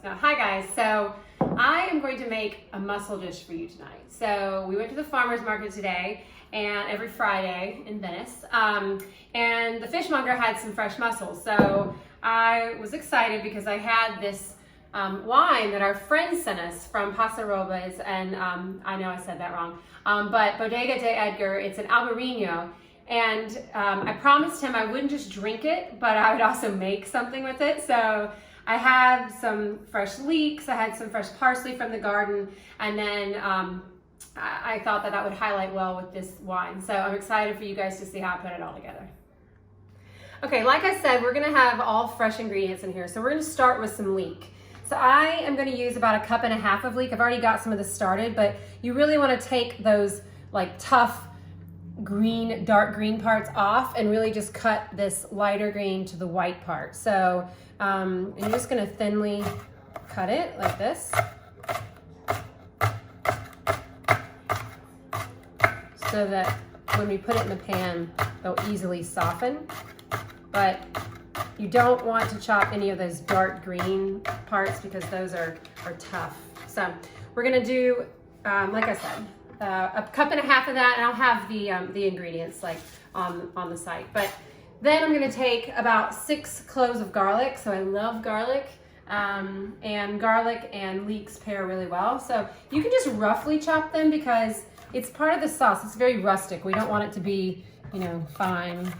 Hi guys, so I am going to make a mussel dish for you tonight. So we went to the farmer's market today, and every Friday in Venice, and the fishmonger had some fresh mussels. So I was excited because I had this wine that our friends sent us from Paso Robles, and I know I said that wrong, but Bodega de Edgar, it's an Albariño. And I promised him I wouldn't just drink it, but I would also make something with it. So I have some fresh leeks, I had some fresh parsley from the garden, and then I thought that would highlight well with this wine. So I'm excited for you guys to see how I put it all together. Okay, like I said, we're gonna have all fresh ingredients in here. So we're gonna start with some leek. So I am gonna use about 1.5 cups of leek. I've already got some of this started, but you really wanna take those like tough, green, dark green parts off and really just cut this lighter green to the white part. So you're just gonna thinly cut it like this. So that when we put it in the pan, they'll easily soften. But you don't want to chop any of those dark green parts because those are tough. So we're gonna do, like I said, 1.5 cups of that, and I'll have the ingredients like on the site. But then I'm gonna take about 6 cloves of garlic. So I love garlic, and garlic and leeks pair really well. So you can just roughly chop them because it's part of the sauce. It's very rustic. We don't want it to be, fine.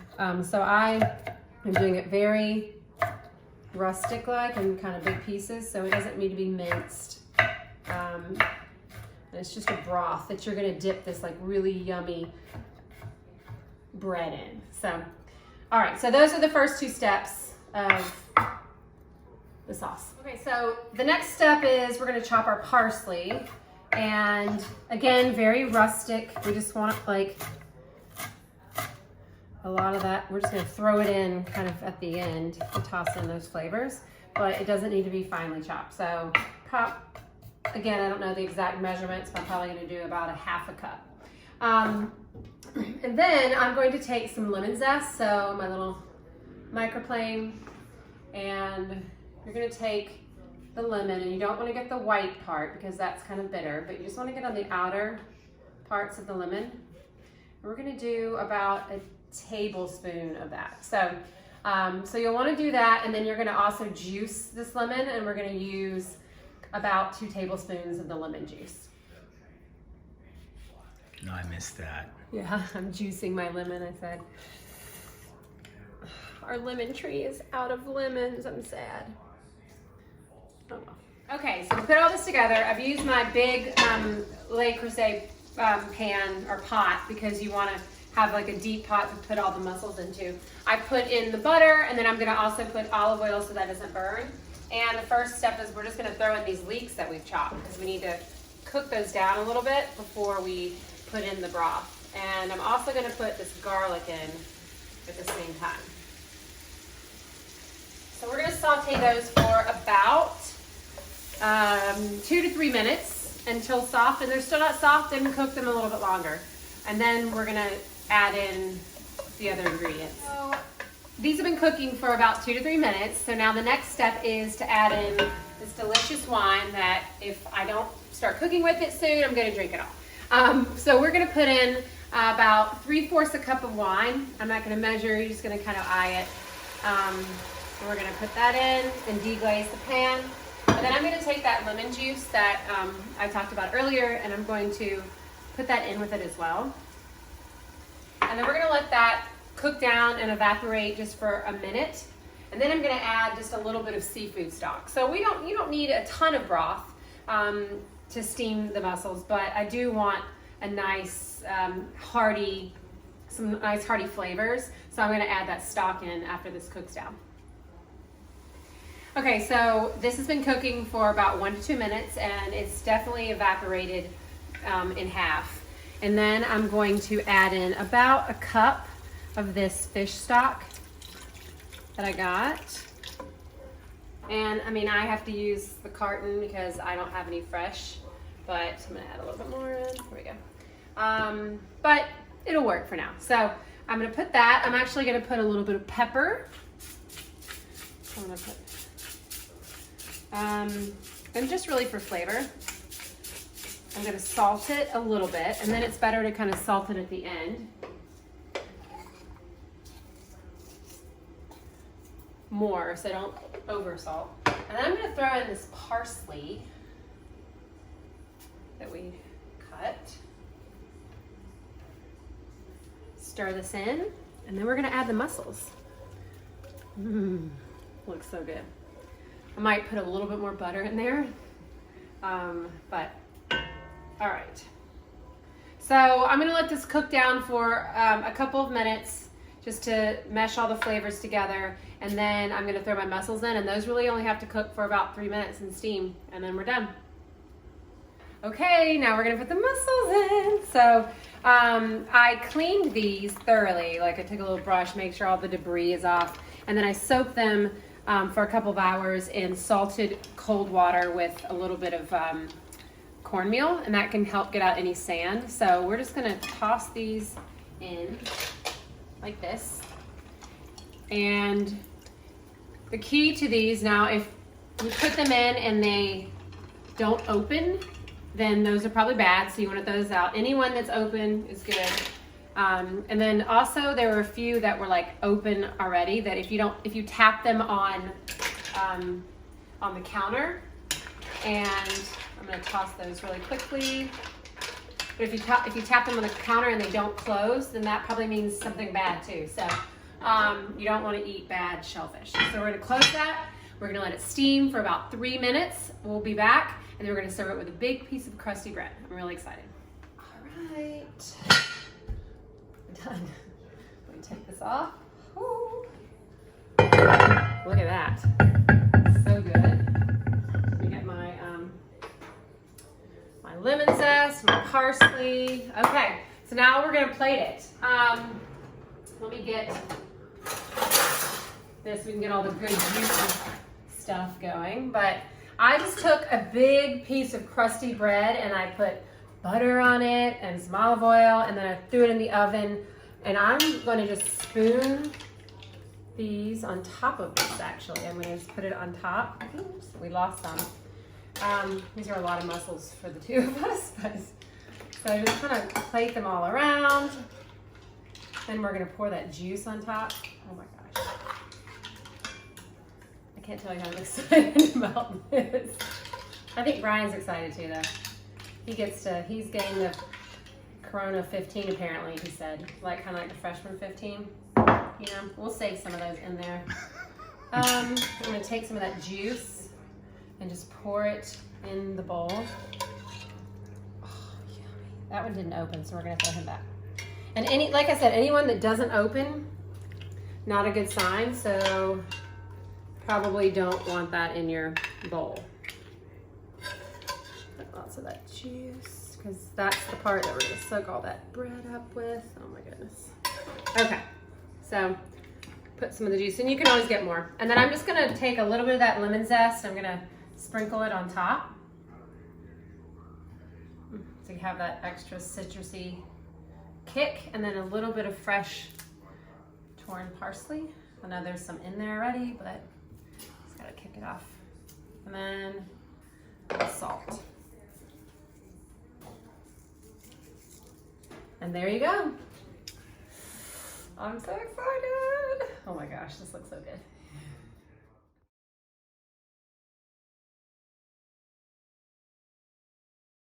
So I am doing it very rustic-like and kind of big pieces, so it doesn't need to be minced. It's just a broth that you're gonna dip this like really yummy bread in. So, all right, so those are the first 2 steps of the sauce. Okay, so the next step is we're gonna chop our parsley. And again, very rustic. We just want like a lot of that. We're just gonna throw it in kind of at the end and toss in those flavors, but it doesn't need to be finely chopped. So again, I don't know the exact measurements, but I'm probably gonna do about 1/2 cup. And then I'm going to take some lemon zest, so my little microplane, and you're gonna take the lemon, and you don't wanna get the white part because that's kind of bitter, but you just wanna get on the outer parts of the lemon. And we're gonna do about a tablespoon of that. So, so you'll wanna do that, and then you're gonna also juice this lemon, and we're gonna use about 2 tablespoons of the lemon juice. No, I missed that. Yeah, I'm juicing my lemon, I said. Our lemon tree is out of lemons, I'm sad. Oh well. Okay, so to put all this together, I've used my big Le Crusty pan or pot because you wanna have like a deep pot to put all the mussels into. I put in the butter, and then I'm gonna also put olive oil so that doesn't burn. And the first step is we're just gonna throw in these leeks that we've chopped because we need to cook those down a little bit before we put in the broth. And I'm also gonna put this garlic in at the same time. So we're gonna saute those for about 2 to 3 minutes until soft. And they're still not soft, then cook them a little bit longer. And then we're gonna add in the other ingredients. So, these have been cooking for about 2 to 3 minutes. So now the next step is to add in this delicious wine that if I don't start cooking with it soon, I'm gonna drink it all. So we're gonna put in about 3/4 cup of wine. I'm not gonna measure, you're just gonna kind of eye it. And we're gonna put that in and deglaze the pan. And then I'm gonna take that lemon juice that I talked about earlier, and I'm going to put that in with it as well. And then we're gonna let that cook down and evaporate just for a minute. And then I'm gonna add just a little bit of seafood stock. So you don't need a ton of broth to steam the mussels, but I do want a nice some nice hearty flavors. So I'm gonna add that stock in after this cooks down. Okay, so this has been cooking for about 1 to 2 minutes, and it's definitely evaporated in half. And then I'm going to add in about 1 cup of this fish stock that I got. And I mean, I have to use the carton because I don't have any fresh, but I'm gonna add a little bit more in. Here we go. But it'll work for now. So I'm gonna put that. I'm actually gonna put a little bit of pepper. I'm gonna put And just really for flavor. I'm gonna salt it a little bit, and then it's better to kind of salt it at the end. More, so don't over salt. And then I'm gonna throw in this parsley that we cut. Stir this in, and then we're gonna add the mussels. Looks so good. I might put a little bit more butter in there, but all right. So I'm gonna let this cook down for a couple of minutes just to mesh all the flavors together, and then I'm gonna throw my mussels in, and those really only have to cook for about 3 minutes in steam, and then we're done. Okay, now we're gonna put the mussels in. So I cleaned these thoroughly, like I took a little brush, make sure all the debris is off, and then I soaked them for a couple of hours in salted cold water with a little bit of cornmeal, and that can help get out any sand. So we're just gonna toss these in like this. And the key to these, now if you put them in and they don't open, then those are probably bad, so you want to throw those out. Anyone that's open is good. And then also there were a few that were like open already, that if you tap them on the counter, and I'm going to toss those really quickly. But if you tap them on the counter and they don't close, then that probably means something bad too. So you don't want to eat bad shellfish. So we're going to close that. We're going to let it steam for about 3 minutes. We'll be back, and then we're going to serve it with a big piece of crusty bread. I'm really excited. All right, done. Let me take this off. Ooh. Look at that, so good. Let me get my my lemon zest, my parsley. Okay, so now we're gonna plate it. Let me get this. We can get all the good juicy stuff going. But I just took a big piece of crusty bread and I put butter on it and some olive oil, and then I threw it in the oven. And I'm going to just spoon these on top of this. Actually, I'm going to just put it on top. Oops, we lost some. These are a lot of mussels for the two of us. So I just kind of plate them all around. Then we're going to pour that juice on top. Oh my gosh. I can't tell you how I'm excited about this. I think Brian's excited too though. He's getting the Corona 15 apparently, he said. Kind of like the freshman 15. You know, we'll save some of those in there. I'm going to take some of that juice and just pour it in the bowl. Oh, yummy. That one didn't open, so we're going to throw him back. And like I said, anyone that doesn't open, not a good sign, so probably don't want that in your bowl. Put lots of that juice, because that's the part that we're going to soak all that bread up with. Oh my goodness. Okay, so put some of the juice, and you can always get more. And then I'm just going to take a little bit of that lemon zest. I'm going to sprinkle it on top, so you have that extra citrusy kick, and then a little bit of fresh torn parsley. I know there's some in there already, but just gotta kick it off. And then salt. And there you go. I'm so excited. Oh my gosh, this looks so good.